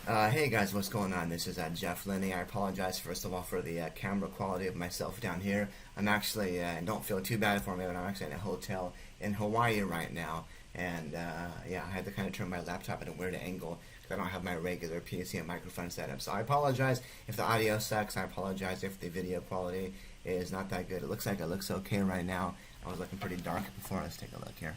Hey guys, what's going on? This is Jeff Lenney. I apologize first of all for the camera quality of myself down here. I'm actually, don't feel too bad for me, but I'm actually in a hotel in Hawaii right now. And yeah, I had to kind of turn my laptop at a weird angle because I don't have my regular PC and microphone setup. So I apologize if the audio sucks. I apologize if the video quality is not that good. It looks like it looks okay right now. I was looking pretty dark before. Let's take a look here.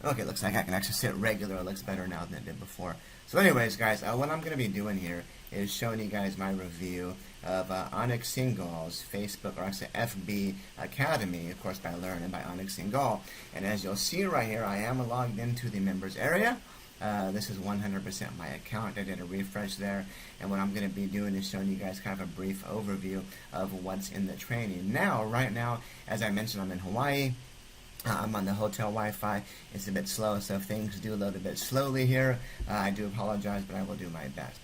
Okay, looks like I can actually sit regular. It looks better now than it did before. So anyways, guys, what I'm going to be doing here is showing you guys my review of Anik Singal's Facebook, or actually FB Academy, of course by Lurn and by Anik Singal. And as you'll see right here, I am logged into the members area. This is 100% my account. I did a refresh there, and what I'm going to be doing is showing you guys kind of a brief overview of what's in the training. Now, right now, as I mentioned, I'm in Hawaii. I'm on the hotel Wi-Fi. It's a bit slow, so if things do load a bit slowly here, I do apologize, but I will do my best.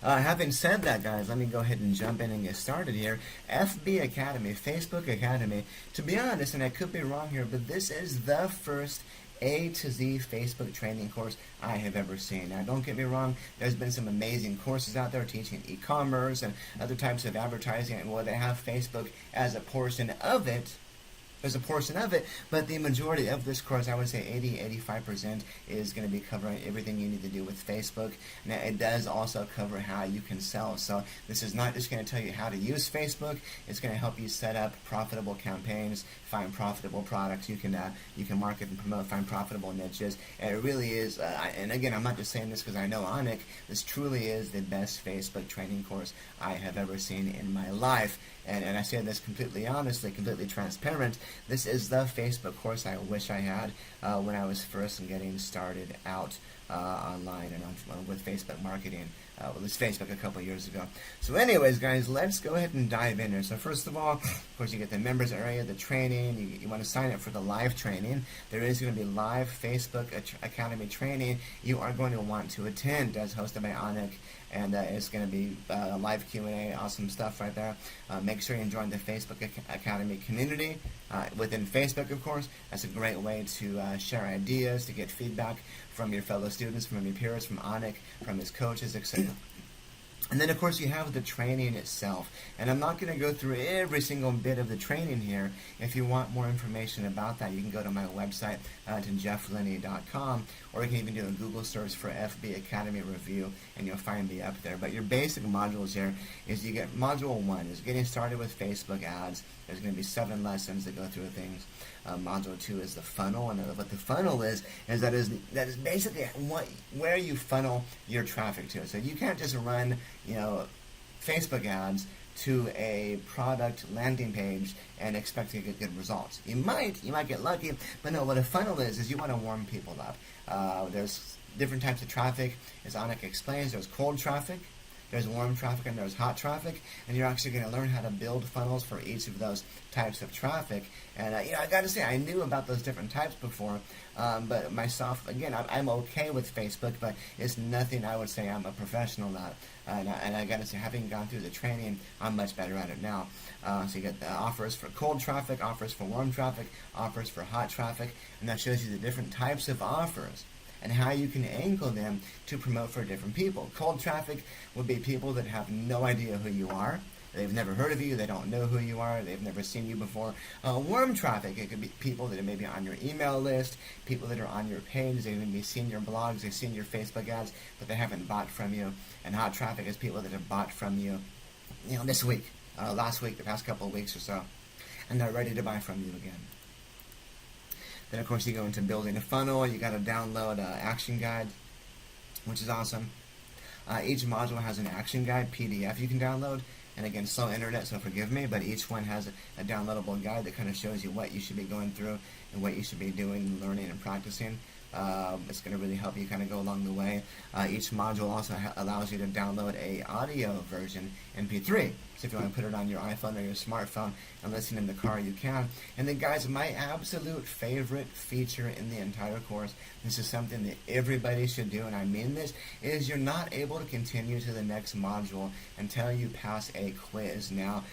Having said that, guys, let me go ahead and jump in and get started here. FB Academy, Facebook Academy, to be honest, and I could be wrong here, but this is the first A to Z Facebook training course I have ever seen. Now, don't get me wrong, there's been some amazing courses out there teaching e-commerce and other types of advertising, and well, they have Facebook as a portion of it. There's a portion of it, but the majority of this course, I would say 80-85%, is going to be covering everything you need to do with Facebook. Now, it does also cover how you can sell. So this is not just going to tell you how to use Facebook. It's going to help you set up profitable campaigns, find profitable products. You can market and promote, find profitable niches. And it really is. And again, I'm not just saying this because I know Anik. This truly is the best Facebook training course I have ever seen in my life. And I say this completely honestly, completely transparent. This is the Facebook course I wish I had when I was first getting started out online and with Facebook marketing. With this Facebook a couple years ago. So anyways, guys, let's go ahead and dive in here. So first of all, of course, you get the members area, the training. You want to sign up for the live training. There is going to be live Facebook Academy training you are going to want to attend, as hosted by Anik. And it's going to be live Q&A, awesome stuff right there. Make sure you join the Facebook Academy community within Facebook, of course. That's a great way to share ideas, to get feedback from your fellow students, from your peers, from Anik, from his coaches, etc. And then, of course, you have the training itself. And I'm not going to go through every single bit of the training here. If you want more information about that, you can go to my website, to jefflenney.com, or you can even do a Google search for FB Academy Review, and you'll find me up there. But your basic modules here is you get Module 1 is getting started with Facebook ads. There's going to be 7 lessons that go through things. Module 2 is the funnel, and what the funnel is that is basically where you funnel your traffic to. So you can't just run, Facebook ads to a product landing page and expect to get good results. You might get lucky, but no. What a funnel is you want to warm people up. There's different types of traffic, as Anik explains. There's cold traffic. There's warm traffic and there's hot traffic, and you're actually going to learn how to build funnels for each of those types of traffic. And I got to say, I knew about those different types before, but myself, again, I'm okay with Facebook, but it's nothing I would say I'm a professional at. And I got to say, having gone through the training, I'm much better at it now. So you get the offers for cold traffic, offers for warm traffic, offers for hot traffic, and that shows you the different types of offers and how you can angle them to promote for different people. Cold traffic would be people that have no idea who you are. They've never heard of you. They don't know who you are. They've never seen you before. Warm traffic, it could be people that are maybe on your email list, people that are on your page. They've maybe seen your blogs. They've seen your Facebook ads, but they haven't bought from you. And hot traffic is people that have bought from you, this week, last week, the past couple of weeks or so, and they're ready to buy from you again. Then, of course, you go into building a funnel. You got to download an action guide, which is awesome. Each module has an action guide PDF you can download. And again, slow internet, so forgive me, but each one has a downloadable guide that kind of shows you what you should be going through and what you should be doing, learning, and practicing. It's going to really help you kind of go along the way. Each module also allows you to download a audio version, MP3. So if you want to put it on your iPhone or your smartphone and listen in the car, you can. And then, guys, my absolute favorite feature in the entire course, this is something that everybody should do, and I mean this, is you're not able to continue to the next module until you pass a quiz. Now,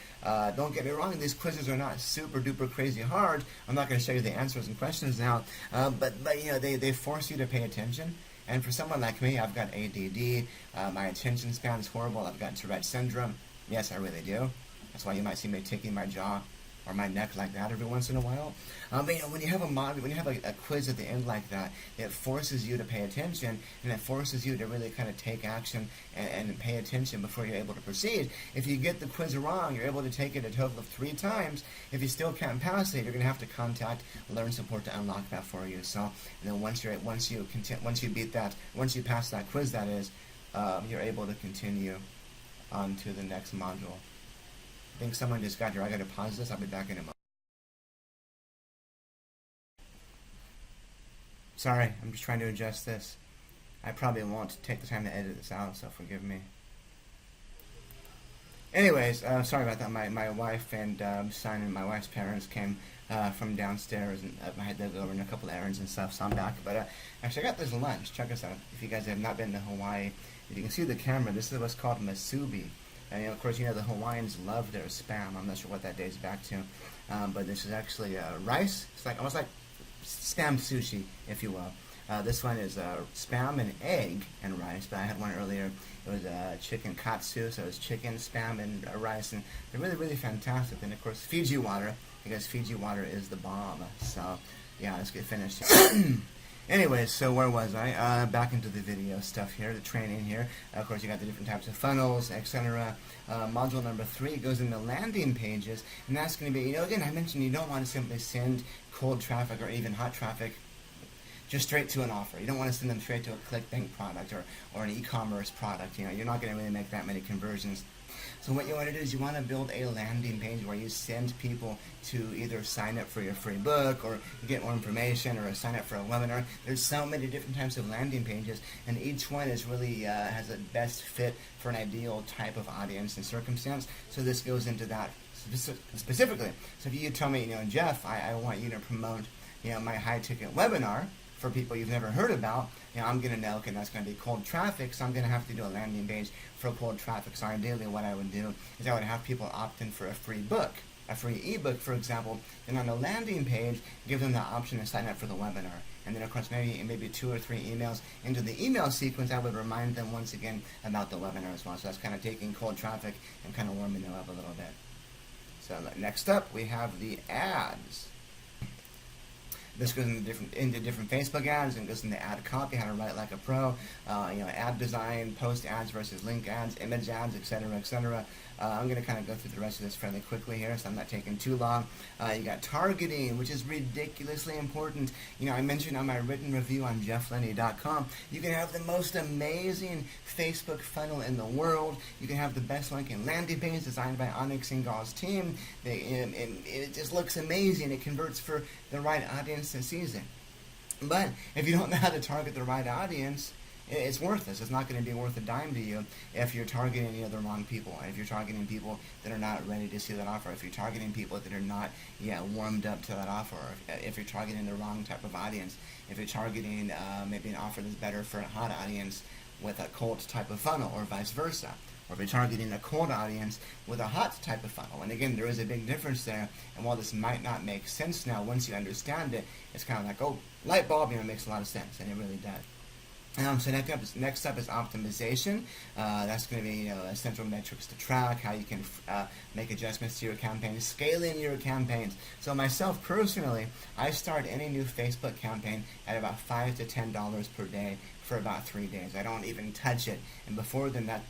don't get me wrong, these quizzes are not super duper crazy hard. I'm not going to show you the answers and questions now, but they force you to pay attention. And for someone like me, I've got ADD, my attention span is horrible, I've got Tourette syndrome. Yes, I really do. That's why you might see me taking my jaw or my neck like that every once in a while. But you know, when you have a quiz at the end like that, it forces you to pay attention, and it forces you to really kind of take action and pay attention before you're able to proceed. If you get the quiz wrong, you're able to take it a total of 3 times. If you still can't pass it, you're going to have to contact Lurn support to unlock that for you. So, and then once you pass that quiz, that is, you're able to continue on to the next module. I think someone just got here. I got to pause this. I'll be back in a moment. Sorry, I'm just trying to adjust this. I probably won't take the time to edit this out, so forgive me. Anyways, sorry about that. My wife and son and my wife's parents came from downstairs, and I had to go over a couple of errands and stuff, so I'm back. But actually, I got this lunch. Check this out. If you guys have not been to Hawaii, if you can see the camera, this is what's called masubi. And of course, the Hawaiians love their Spam. I'm not sure what that dates back to, but this is actually rice. It's like almost like Spam sushi, if you will. This one is Spam and egg and rice, but I had one earlier. It was chicken katsu, so it was chicken, Spam, and rice, and they're really, really fantastic. And of course, Fiji water, because Fiji water is the bomb. So yeah, let's get finished. Anyways, so where was I? Back into the video stuff here, the training here. Of course, you got the different types of funnels, etc. Module number 3 goes into landing pages, and that's going to be, again, I mentioned you don't want to simply send cold traffic or even hot traffic just straight to an offer. You don't want to send them straight to a ClickBank product or an e-commerce product. You're not going to really make that many conversions. So what you want to do is you want to build a landing page where you send people to either sign up for your free book or get more information or sign up for a webinar. There's so many different types of landing pages, and each one is really has a best fit for an ideal type of audience and circumstance. So this goes into that specifically. So if you tell me, Jeff, I want you to promote, my high-ticket webinar for people you've never heard about, I'm going to know, okay, that's going to be cold traffic, so I'm going to have to do a landing page for cold traffic. So ideally what I would do is I would have people opt in for a free book, a free ebook, for example, and on the landing page, give them the option to sign up for the webinar. And then, of course, maybe 2 or 3 emails into the email sequence, I would remind them once again about the webinar as well. So that's kind of taking cold traffic and kind of warming them up a little bit. So next up, we have the ads. This goes into different Facebook ads and goes into ad copy, how to write like a pro, ad design, post ads versus link ads, image ads, etc., etc. I'm going to kind of go through the rest of this fairly quickly here, so I'm not taking too long. You got targeting, which is ridiculously important. I mentioned on my written review on jefflenney.com, you can have the most amazing Facebook funnel in the world. You can have the best linking landing page designed by Anik Singal's team. It just looks amazing. It converts for the right audience and sees it. But if you don't know how to target the right audience, it's worthless. It's not going to be worth a dime to you if you're targeting the wrong people, and if you're targeting people that are not ready to see that offer, if you're targeting people that are not warmed up to that offer, or if you're targeting the wrong type of audience, if you're targeting maybe an offer that's better for a hot audience with a cold type of funnel, or vice versa, or if you're targeting a cold audience with a hot type of funnel. And again, there is a big difference there, and while this might not make sense now, once you understand it, it's kind of like, oh, light bulb, it makes a lot of sense, and it really does. So next up is optimization. That's going to be essential metrics to track, how you can make adjustments to your campaigns, scaling your campaigns. So myself personally, I start any new Facebook campaign at about $5 to $10 per day for about 3 days. I don't even touch it. And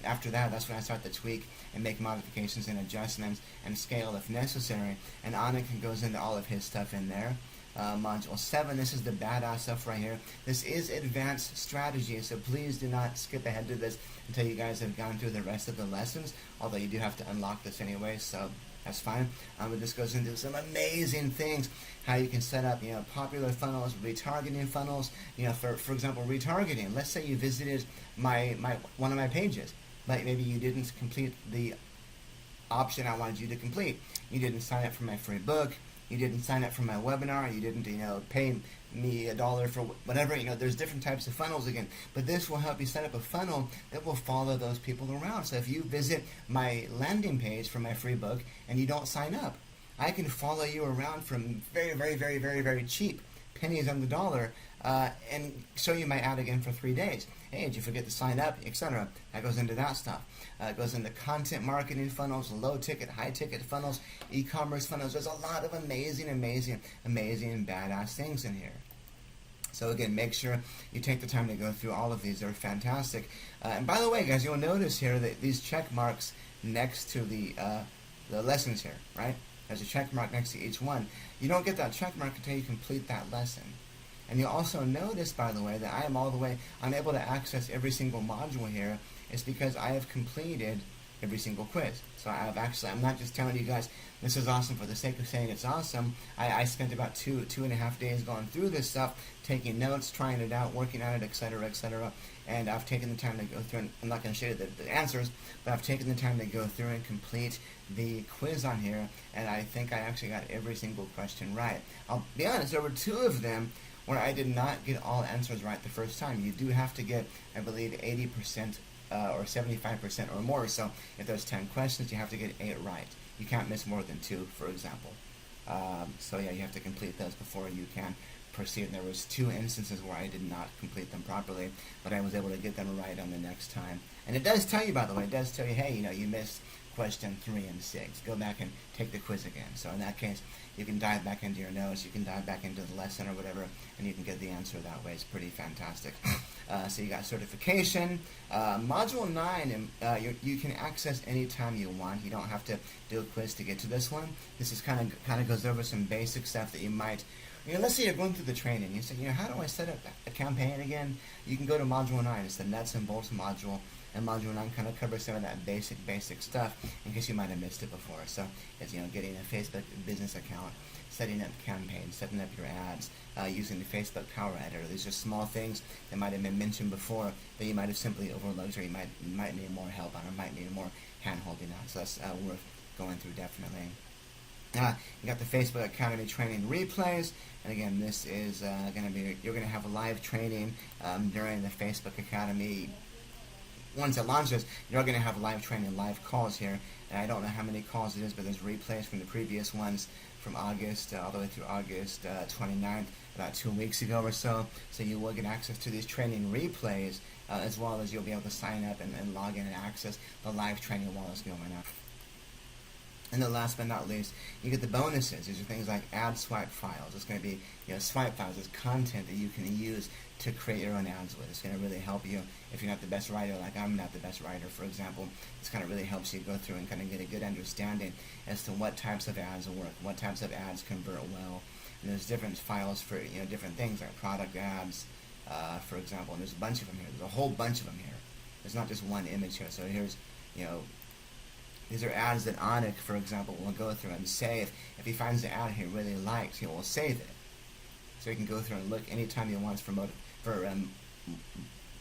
after that, that's when I start to tweak and make modifications and adjustments and scale if necessary. And Anik goes into all of his stuff in there. Module 7, this is the badass stuff right here. This is advanced strategy, so please do not skip ahead to this until you guys have gone through the rest of the lessons, although you do have to unlock this anyway, so that's fine. But this goes into some amazing things, how you can set up popular funnels, retargeting funnels. For example, retargeting. Let's say you visited one of my pages, but maybe you didn't complete the option I wanted you to complete. You didn't sign up for my free book. You didn't sign up for my webinar. You didn't, pay me $1 for whatever. There's different types of funnels again. But this will help you set up a funnel that will follow those people around. So if you visit my landing page for my free book and you don't sign up, I can follow you around from very, very, very, very, very cheap pennies on the dollar, and show you my ad again for 3 days. Hey, did you forget to sign up, etc. That goes into that stuff. It goes into content marketing funnels, low ticket, high ticket funnels, e-commerce funnels. There's a lot of amazing, badass things in here. So again, make sure you take the time to go through all of these. They're fantastic. And by the way, guys, you'll notice here that these check marks next to the lessons here, right? There's a check mark next to each one. You don't get that check mark until you complete that lesson. And you'll also notice, by the way, that I'm able to access every single module here. It's because I have completed every single quiz. So I'm not just telling you guys this is awesome for the sake of saying it's awesome. I spent about two and a half days going through this stuff, taking notes, trying it out, working on it, etc. And I've taken the time to go through, and I'm not going to show you the answers, but I've taken the time to go through and complete the quiz on here, and I think I actually got every single question right. I'll be honest, there were 2 of them where I did not get all answers right the first time. You do have to get, I believe, 80% or 75% or more. So if there's 10 questions, you have to get 8 right. You can't miss more than 2, for example. So yeah, you have to complete those before you can proceed. And there was 2 instances where I did not complete them properly, but I was able to get them right on the next time. And it does tell you, by the way, hey, you missed question 3 and 6. Go back and take the quiz again. So in that case, you can dive back into your notes, you can dive back into the lesson or whatever, and you can get the answer that way. It's pretty fantastic. So you got certification. Module 9, you can access anytime you want. You don't have to do a quiz to get to this one. This is kind of goes over some basic stuff that you might, let's say you're going through the training. You say, how do I set up a campaign again? You can go to Module 9. It's the nuts and bolts module. And Module 9 kind of covers some of that basic stuff in case you might have missed it before. So it's, getting a Facebook business account, setting up campaigns, setting up your ads, using the Facebook Power Editor. These are small things that might have been mentioned before that you might have simply overlooked, or you might need more help on, or might need more hand-holding on. So that's worth going through, definitely. You got the Facebook Academy training replays, and again, this is you're going to have a live training during the Facebook Academy. Once it launches, you're going to have live training, live calls here. And I don't know how many calls it is, but there's replays from the previous ones from August all the way through August 29th, about 2 weeks ago or so. So you will get access to these training replays, as well as you'll be able to sign up and log in and access the live training while it's going on. And then last but not least, you get the bonuses. These are things like ad swipe files. It's going to be, swipe files. It's content that you can use to create your own ads with. It's going to really help you if you're not the best writer, like I'm not the best writer, for example. This kind of really helps you go through and kind of get a good understanding as to what types of ads work, what types of ads convert well. And there's different files for, different things like product ads, for example. And there's a bunch of them here. There's a whole bunch of them here. There's not just one image here. So here's, these are ads that Anik, for example, will go through and save. If he finds the ad he really likes, he will save it. So he can go through and look anytime he wants for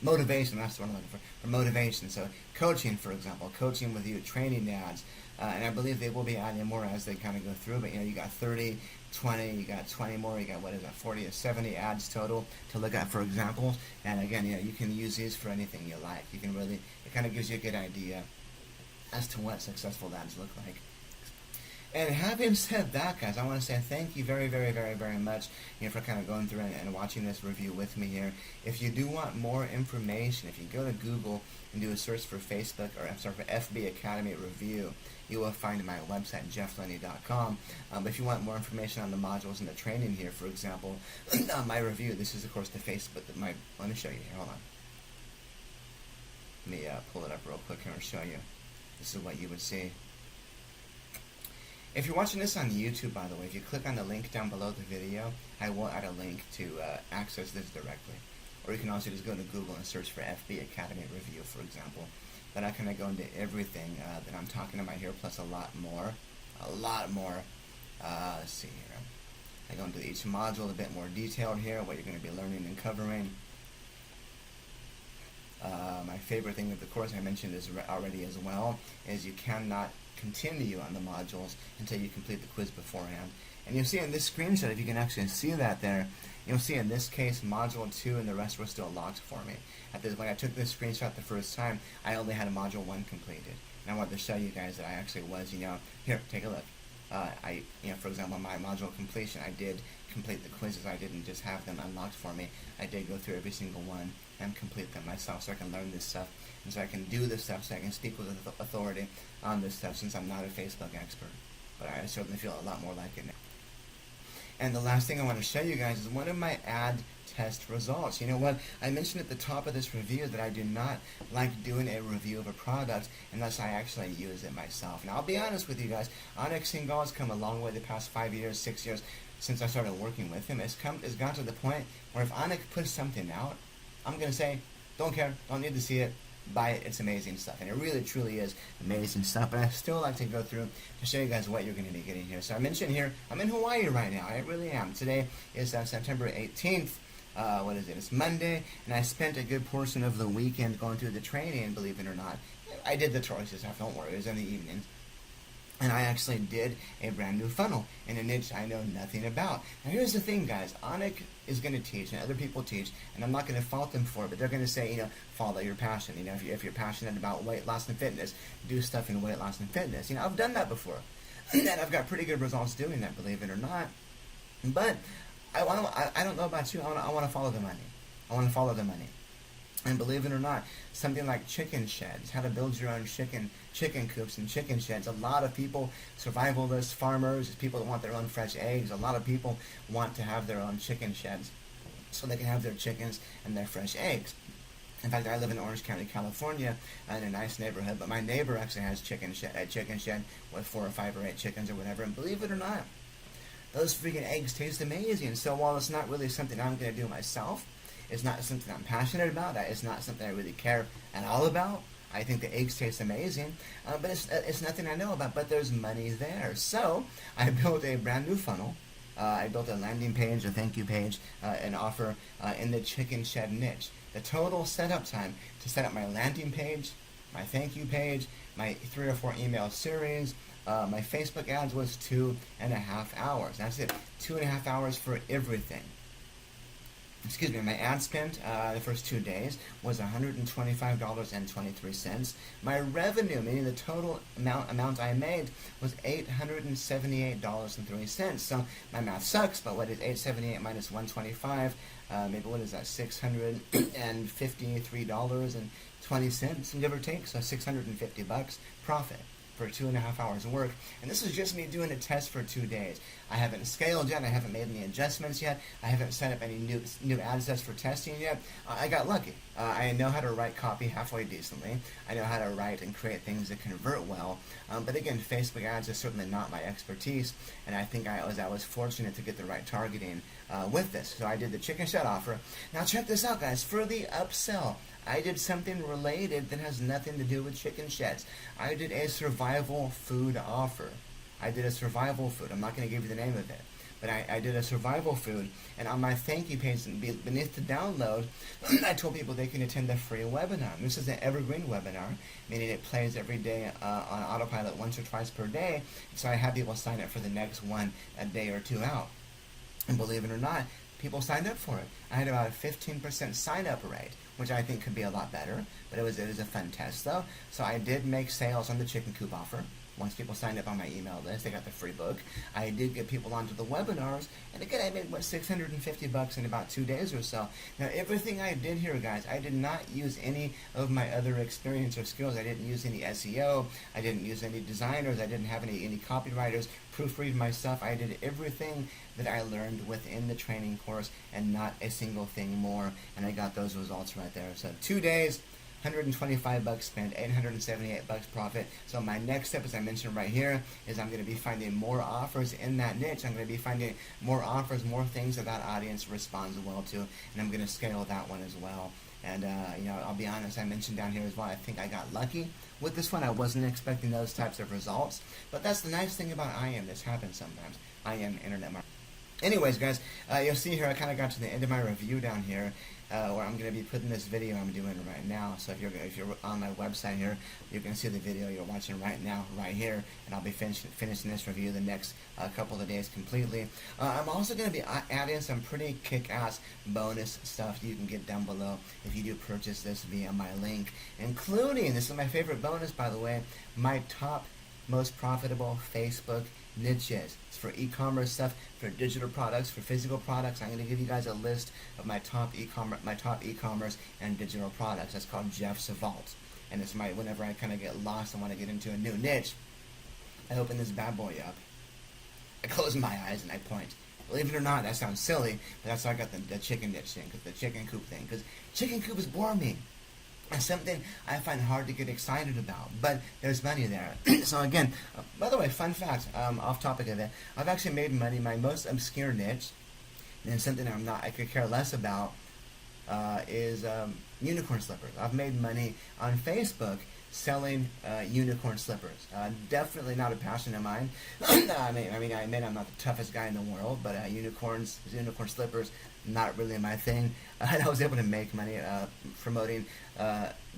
motivation. That's what I'm looking for motivation. So coaching, for example, coaching with you, training ads. And I believe they will be adding more as they kind of go through. But, you got 30, 20, you got 20 more, you got, 40 or 70 ads total to look at for examples. And again, you can use these for anything you like. You can really, it kind of gives you a good idea as to what successful ads look like. And having said that, guys, I want to say thank you very, very, very, very much for kind of going through and watching this review with me here. If you do want more information, if you go to Google and do a search for Facebook, or I'm sorry, for FB Academy Review, you will find my website, jefflenney.com. But if you want more information on the modules and the training here, for example, my review, this is, of course, the Facebook, let me show you here, hold on. Let me pull it up real quick here and show you. This is what you would see. If you're watching this on YouTube, by the way, if you click on the link down below the video, I will add a link to access this directly. Or you can also just go to Google and search for FB Academy Review, for example. Then I kind of go into everything that I'm talking about here, plus a lot more. Let's see here. I go into each module a bit more detailed here, what you're going to be learning and covering. My favorite thing of the course I mentioned is already as well, is you cannot continue on the modules until you complete the quiz beforehand. And you'll see in this screenshot, if you can actually see that there, you'll see in this case module 2 and the rest were still locked for me. When I took this screenshot the first time, I only had a module 1 completed. And I wanted to show you guys that I actually was, here, take a look. For example, my module completion, I did complete the quizzes. I didn't just have them unlocked for me. I did go through every single one and complete them myself, so I can learn this stuff, and so I can do this stuff, so I can speak with authority on this stuff, since I'm not a Facebook expert. But I certainly feel a lot more like it now. And the last thing I want to show you guys is one of my ad test results. You know what? I mentioned at the top of this review that I do not like doing a review of a product unless I actually use it myself. Now, I'll be honest with you guys. Anik Singal has come a long way the past 5 years, 6 years since I started working with him. It's got to the point where if Anik puts something out, I'm going to say, don't care, don't need to see it, buy it. It's amazing stuff, and it really truly is amazing stuff. But I still like to go through to show you guys what you're going to be getting here. So I mentioned here, I'm in Hawaii right now. I really am. Today is September 18th. What is it? It's Monday, and I spent a good portion of the weekend going through the training. Believe it or not, I did the choices stuff. Don't worry, it was in the evenings. And I actually did a brand new funnel in a niche I know nothing about. Now here's the thing, guys. Anik is going to teach, and other people teach, and I'm not going to fault them for it, but they're going to say, follow your passion. If you're passionate about weight loss and fitness, do stuff in weight loss and fitness. I've done that before, and I've got pretty good results doing that, believe it or not. But I don't know about you. I want to follow the money. I want to follow the money. And believe it or not, something like chicken sheds, how to build your own chicken coops and chicken sheds. A lot of people, survivalists, farmers, people that want their own fresh eggs, a lot of people want to have their own chicken sheds so they can have their chickens and their fresh eggs. In fact, I live in Orange County, California, in a nice neighborhood, but my neighbor actually has a chicken shed with 4 or 5 or 8 chickens or whatever, and believe it or not, those freaking eggs taste amazing. So while it's not really something I'm going to do myself, it's not something I'm passionate about, it's not something I really care at all about, I think the eggs taste amazing, but it's nothing I know about, but there's money there. So I built a brand new funnel. I built a landing page, a thank you page, an offer in the chicken shed niche. The total setup time to set up my landing page, my thank you page, my 3 or 4 email series, my Facebook ads was 2.5 hours. That's it, 2.5 hours for everything. Excuse me, my ad spend the first 2 days was $125.23. My revenue, meaning the total amount I made, was $878.03. So my math sucks, but what is 878 minus 125? Maybe what is that? $653.20, give or take. So $650 profit for 2.5 hours work. And this is just me doing a test for 2 days. I haven't scaled yet. I haven't made any adjustments yet. I haven't set up any new ad sets for testing yet. I got lucky. I know how to write copy halfway decently. I know how to write and create things that convert well. But again, Facebook ads is certainly not my expertise, and I think I was fortunate to get the right targeting with this. So I did the chicken shed offer. Now check this out, guys. For the upsell, I did something related that has nothing to do with chicken sheds. I did a survival food offer. I did a survival food. I'm not going to give you the name of it, but I did a survival food, and on my thank you page beneath the download, I told people they can attend the free webinar. This is an evergreen webinar, meaning it plays every day on autopilot once or twice per day, so I had people sign up for the next one a day or 2 out. And believe it or not, people signed up for it. I had about a 15% sign-up rate, which I think could be a lot better, but it was a fun test though. So I did make sales on the chicken coop offer. Once people signed up on my email list, they got the free book. I did get people onto the webinars, and again, I made, $650 in about 2 days or so. Now, everything I did here, guys, I did not use any of my other experience or skills. I didn't use any SEO. I didn't use any designers. I didn't have any copywriters proofread my stuff. I did everything that I learned within the training course and not a single thing more, and I got those results right there. So 2 days, $125 spent, $878 profit. So my next step, as I mentioned right here, is I'm going to be finding more offers in that niche. I'm going to be finding more offers, more things that audience responds well to, and I'm going to scale that one as well. And I'll be honest, I mentioned down here as well, I think I got lucky with this one. I wasn't expecting those types of results, but that's the nice thing about IM. This happens sometimes. IM internet marketing. Anyways, guys, you'll see here I kind of got to the end of my review down here, where I'm going to be putting this video I'm doing right now. So if you're on my website here, you can see the video you're watching right now, right here, and I'll be finishing this review the next couple of days completely. I'm also going to be adding some pretty kick-ass bonus stuff you can get down below if you do purchase this via my link, including, this is my favorite bonus, by the way, my top most profitable Facebook niches. It's for e-commerce stuff, for digital products, for physical products. I'm going to give you guys a list of my top e-commerce and digital products. That's called Jeff's Vault. And it's whenever I kind of get lost and want to get into a new niche, I open this bad boy up. I close my eyes and I point. Believe it or not, that sounds silly, but that's how I got the chicken ditch thing, the chicken coop thing. Because chicken coop is boring me. It's something I find hard to get excited about, but there's money there. So again, by the way, fun fact, off topic of it, I've actually made money. My most obscure niche, and something I could care less about, is unicorn slippers. I've made money on Facebook selling unicorn slippers. Definitely not a passion of mine. I admit I'm not the toughest guy in the world, but unicorn slippers, not really my thing. And I was able to make money promoting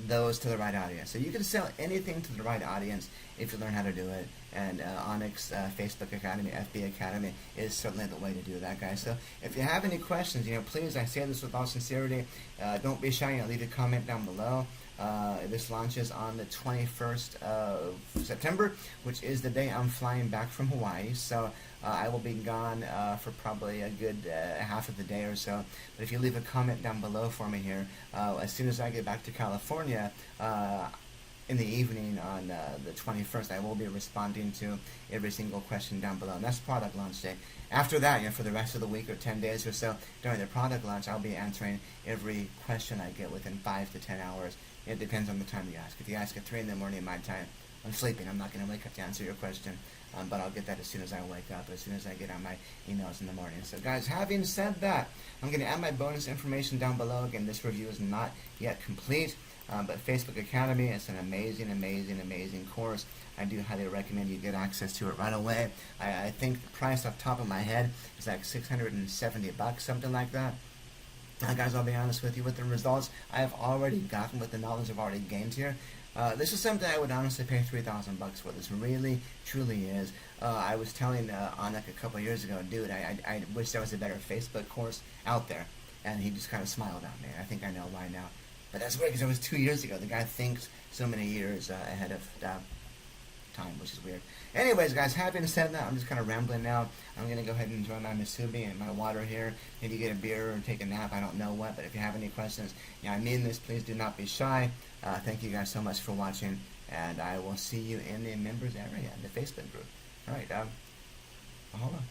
those to the right audience. So you can sell anything to the right audience if you learn how to do it. And Anik's Facebook Academy, FB Academy, is certainly the way to do that, guys. So if you have any questions, please, I say this with all sincerity, don't be shy. Leave a comment down below. This launches on the 21st of September, which is the day I'm flying back from Hawaii. So I will be gone for probably a good half of the day or so. But if you leave a comment down below for me here, as soon as I get back to California, in the evening on the 21st, I will be responding to every single question down below. And that's product launch day. After that, for the rest of the week or 10 days or so during the product launch, I'll be answering every question I get within 5 to 10 hours. It depends on the time you ask. If you ask at 3 in the morning my time, I'm sleeping. I'm not going to wake up to answer your question. But I'll get that as soon as I wake up, as soon as I get on my emails in the morning. So guys, having said that, I'm going to add my bonus information down below. Again, this review is not yet complete. But Facebook Academy is an amazing, amazing, amazing course. I do highly recommend you get access to it right away. I think the price off the top of my head is like $670, something like that. Guys, I'll be honest with you, with the results I have already gotten, with the knowledge I've already gained here, this is something I would honestly pay $3,000 for. This really, truly is. I was telling Anik a couple years ago, dude, I wish there was a better Facebook course out there. And he just kind of smiled at me. I think I know why now. But that's weird, because it was 2 years ago. The guy thinks so many years ahead of time, which is weird. Anyways, guys, having said that, I'm just kind of rambling now. I'm going to go ahead and enjoy my musubi and my water here. Maybe get a beer or take a nap. I don't know what. But if you have any questions, I mean this, please do not be shy. Thank you guys so much for watching. And I will see you in the members area, in the Facebook group. All right, hold on.